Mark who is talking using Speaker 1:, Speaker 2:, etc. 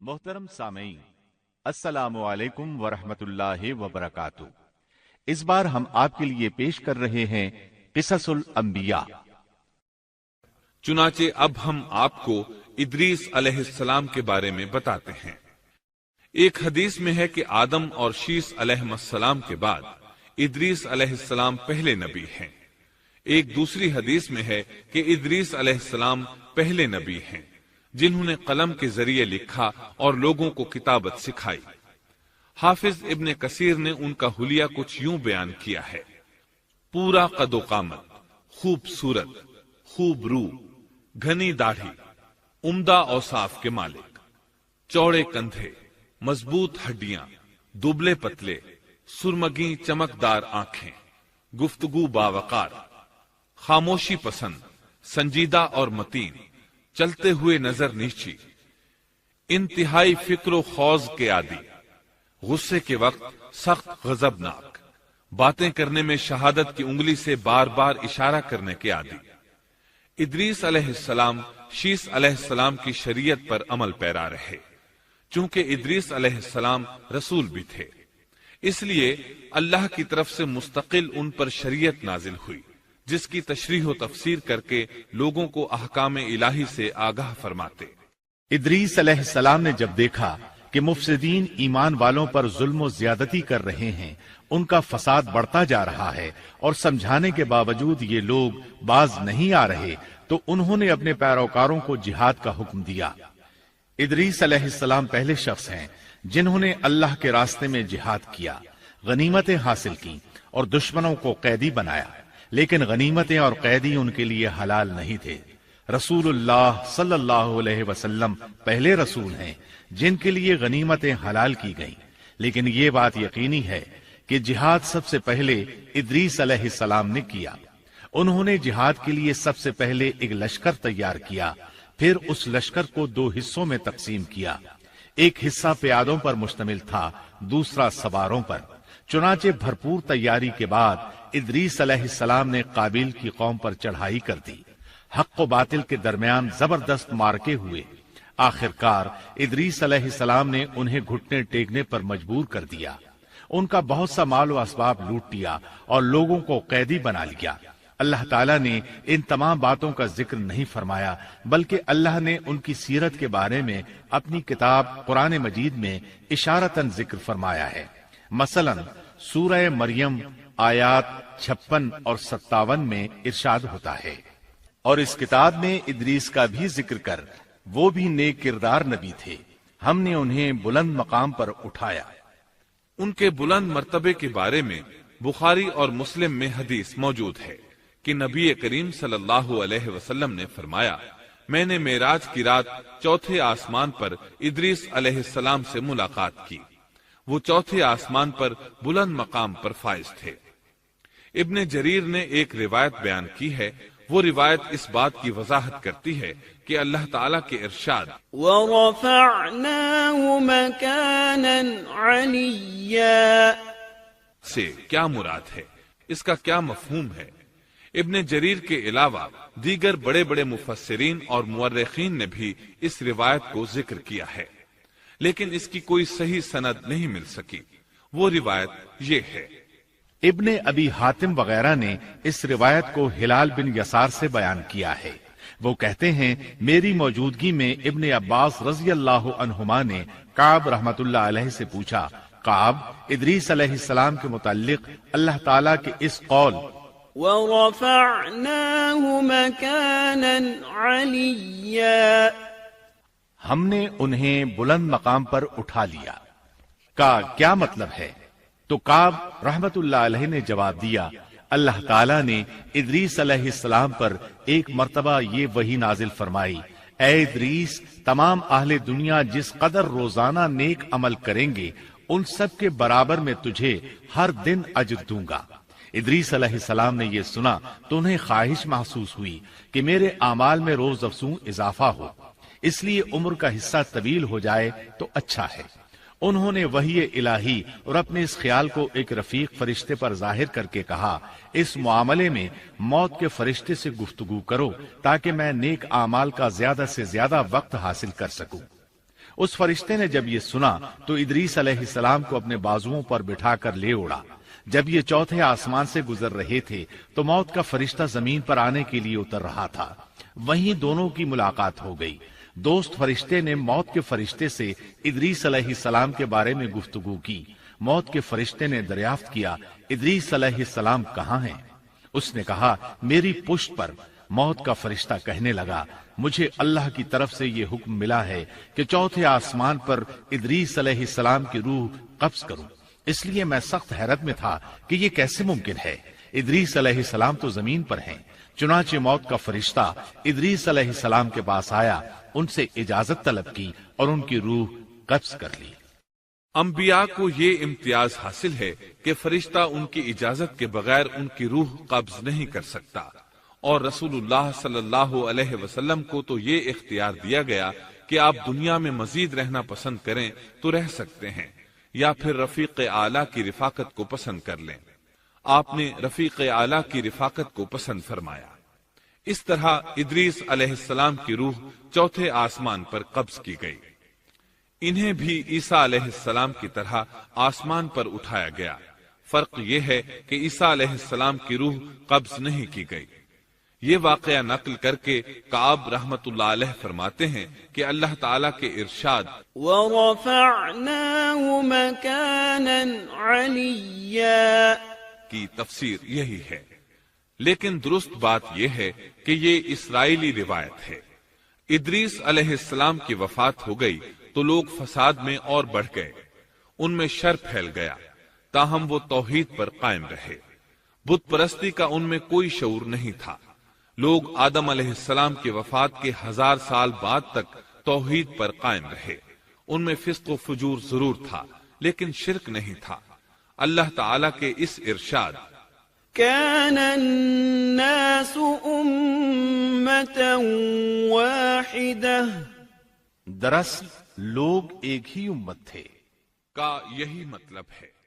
Speaker 1: मोहतरम सामईन, अस्सलामु अलैकुम वरहमतुल्लाहि वबरकातुह। इस बार हम आपके लिए पेश कर रहे हैं क़िससुल अंबिया।
Speaker 2: चुनाचे अब हम आपको इदरीस अलैहिस्सलाम के बारे में बताते हैं। एक हदीस में है कि आदम और शीस अलैहिस्सलाम के बाद इदरीस अलैहिस्सलाम पहले नबी हैं। एक दूसरी हदीस में है कि इदरीस अलैहिस्सलाम पहले नबी हैं जिन्होंने कलम के जरिए लिखा और लोगों को किताबत सिखाई। हाफिज इब्ने कसीर ने उनका हुलिया कुछ यूं बयान किया है: पूरा कदो कामत, खूबसूरत, खूब रू, घनी दाढ़ी, उम्दा औसाफ के मालिक, चौड़े कंधे, मजबूत हड्डियां, दुबले पतले, सुरमगी चमकदार आंखें, गुफ्तगू बावकार, खामोशी पसंद, संजीदा और मतीन, चलते हुए नजर नीची, इंतहाई फिक्र खौज के आदि, गुस्से के वक्त सख्त गजबनाक, बातें करने में शहादत की उंगली से बार बार इशारा करने के आदि। इदरीस अलैहिस्सलाम शीस अलैहिस्सलाम की शरीयत पर अमल पैरा रहे। चूंकि इदरीस अलैहिस्सलाम रसूल भी थे, इसलिए अल्लाह की तरफ से मुस्तकिल उन पर शरीयत नाजिल हुई, जिसकी तशरीह व तफसीर करके लोगों को अहकाम इलाही से आगाह फरमाते।
Speaker 1: इदरीस अलैहिस्सलाम ने जब देखा कि मुफसिदीन ईमान वालों पर जुल्म व ज्यादती कर रहे हैं, उनका फसाद बढ़ता जा रहा है और समझाने के बावजूद ये लोग बाज नहीं आ रहे, तो उन्होंने अपने पैरोकारों को जिहाद का हुक्म दिया। इदरीस अलैहिस्सलाम पहले शख्स हैं जिन्होंने अल्लाह के रास्ते में जिहाद किया, गनीमतें हासिल की और दुश्मनों को कैदी बनाया। लेकिन गनीमतें और कैदी उनके लिए हलाल नहीं थे। रसूलुल्लाह सल्लल्लाहु अलैहि वसल्लम पहले रसूल हैं जिनके लिए गनीमतें हलाल की गईं। लेकिन ये बात यकीनी है कि जिहाद सबसे पहले इदरीस अलैहिस्सलाम ने किया। उन्होंने जिहाद के लिए सबसे पहले एक लश्कर तैयार किया, फिर उस लश्कर को दो हिस्सों में तकसीम किया। एक हिस्सा प्यादों पर मुश्तमिल था, दूसरा सवारों पर। चुनाचे भरपूर तैयारी के बाद इदरीस अलैहिस्सलाम ने काबिल की कौम पर चढ़ाई कर दी। हक व बातिल के दरमियान जबरदस्त मारके हुए। आखिरकार इदरीस अलैहिस्सलाम ने उन्हें घुटने टेकने पर मजबूर कर दिया। उनका बहुत सा माल व असबाब लूट लिया और लोगों को कैदी बना लिया। अल्लाह ताला ने इन तमाम बातों का जिक्र नहीं फरमाया, बल्कि अल्लाह ने उनकी सीरत के बारे में अपनी किताब कुरान मजीद में इशारतन जिक्र फरमाया है। मसलन सूरह मरियम आयात 56 और 57 में इरशाद होता है, और इस किताब में इदरीस का भी जिक्र कर, वो भी नेक किरदार नबी थे, हमने उन्हें बुलंद मकाम पर उठाया।
Speaker 2: उनके बुलंद मर्तबे के बारे में बुखारी और मुस्लिम में हदीस मौजूद है कि नबी करीम सल्लल्लाहु अलैहि वसल्लम ने फरमाया, मैंने मेराज की रात चौथे आसमान पर इदरीस अलैहिस्सलाम से मुलाकात की। वो चौथे आसमान पर बुलंद मकाम पर फाइज थे। इब्ने जरीर ने एक रिवायत बयान की है। वो रिवायत इस बात की वजाहत करती है कि अल्लाह ताला के इरशाद
Speaker 3: वरफ़अनाहु मकानन अलिय्या
Speaker 2: से क्या मुराद है, इसका क्या मफहूम है। इब्ने जरीर के अलावा दीगर बड़े बड़े मुफस्सिरीन और मुअर्रिखीन ने भी इस रिवायत को जिक्र किया है, लेकिन इसकी कोई सही सनद नहीं मिल सकी। वो रिवायत ये है।
Speaker 1: इब्ने अबी हातिम वगैरह ने इस रिवायत को हिलाल बिन यसार से बयान किया है। वो कहते हैं, मेरी मौजूदगी में इब्ने अब्बास रज़ी अल्लाहु अन्हुमा ने काब रहमतुल्लाह अलैहि से पूछा, काब, इदरीस अलैहिस्सलाम के मुताल्लिक अल्लाह ताला के इस कौल
Speaker 3: वरफ़अनाहु मकानन अलिय्या,
Speaker 1: हमने उन्हें बुलंद मकाम पर उठा लिया, का क्या मतलब है। तो काब रहमतुल्लाह अलैहि ने जवाब दिया, अल्लाह ताला ने इदरीस अलैहिस्सलाम पर एक मर्तबा ये वही नाजिल फरमाई, ऐ इदरीस, तमाम अहले दुनिया जिस कदर रोजाना नेक अमल करेंगे, उन सब के बराबर में तुझे हर दिन अज्र दूंगा। इदरीस अलैहिस्सलाम ने यह सुना तो उन्हें ख्वाहिश महसूस हुई कि मेरे आमाल में रोज अफजूं इजाफा हो, इसलिए उम्र का हिस्सा तवील हो जाए तो अच्छा है। उन्होंने वही इलाही और अपने इस ख्याल को एक रफीक फरिश्ते पर जाहिर करके कहा, इस मामले में मौत के फरिश्ते से गुफ्तगू करो ताकि मैं नेक आमाल का ज्यादा से ज्यादा वक्त हासिल कर सकूं। उस फरिश्ते ने जब ये सुना तो इदरीस अलैहिस्सलाम को अपने बाजुओं पर बिठा कर ले उड़ा। जब ये चौथे आसमान से गुजर रहे थे तो मौत का फरिश्ता जमीन पर आने के लिए उतर रहा था। वहीं दोनों की मुलाकात हो गई। दोस्त फरिश्ते ने मौत के फरिश्ते से इदरीस अलैहिस्सलाम के बारे में गुफ्तगू की। मौत के फरिश्ते ने दरियाफ्त किया, इदरीस अलैहिस्सलाम कहाँ हैं? उसने कहा, मेरी पुश्त पर। मौत का फरिश्ता कहने लगा, मुझे अल्लाह की तरफ से ये हुक्म मिला है कि चौथे आसमान पर इदरीस अलैहिस्सलाम की रूह कब्ज करूं। इसलिए मैं सख्त हैरत में था कि ये कैसे मुमकिन है। इदरीस अलैहिस्सलाम तो जमीन पर हैं। चुनाचे मौत का फरिश्ता इदरीस अलैहिस्सलाम के पास आया, उनसे इजाजत तलब की और उनकी रूह कब्ज कर ली।
Speaker 2: अंबिया को ये इम्तियाज हासिल है कि फरिश्ता उनकी इजाजत के बगैर उनकी रूह कब्ज नहीं कर सकता, और रसूलुल्लाह सल्लल्लाहु अलैहि वसल्लम को तो ये इख्तियार दिया गया कि आप दुनिया में मजीद रहना पसंद करें तो रह सकते हैं, या फिर रफीक आला की रिफाकत को पसंद कर लें। आपने रफीक आला की रिफाकत को पसंद फरमाया। इस तरह इदरीस अलैहिस्सलाम की रूह चौथे आसमान पर कब्ज की गई। इन्हें भी ईसा अलैहिस्सलाम की तरह आसमान पर उठाया गया। फर्क यह है कि ईसा अलैहिस्सलाम की रूह कब्ज नहीं की गई। ये वाकया नकल करके काब रहमतुल्लाह अलैह फरमाते हैं कि अल्लाह ताला के इरशाद
Speaker 3: वरफ़अनाहु मकानन अलिय्या
Speaker 2: की तफसीर यही है। लेकिन दुरुस्त बात यह है कि ये इस्राइली रिवायत है। इदरीस अलैहिस्सलाम की वफात हो गई तो लोग फसाद में और बढ़ गए, उनमें शर फैल गया, ताहम वो तौहीद पर कायम रहे। बुत परस्ती का उनमें कोई शऊर नहीं था। लोग आदम अलैहिस्सलाम की वफात के 1000 साल बाद तक तौहीद पर कायम रहे। उनमें फिस्क व फुजूर जरूर था, लेकिन शिरक नहीं था। अल्लाह ताला के इस इरशाद
Speaker 3: कान अन्नासु उम्मतन वाहिदह,
Speaker 1: दरअसल लोग एक ही उम्मत थे,
Speaker 2: का यही मतलब है।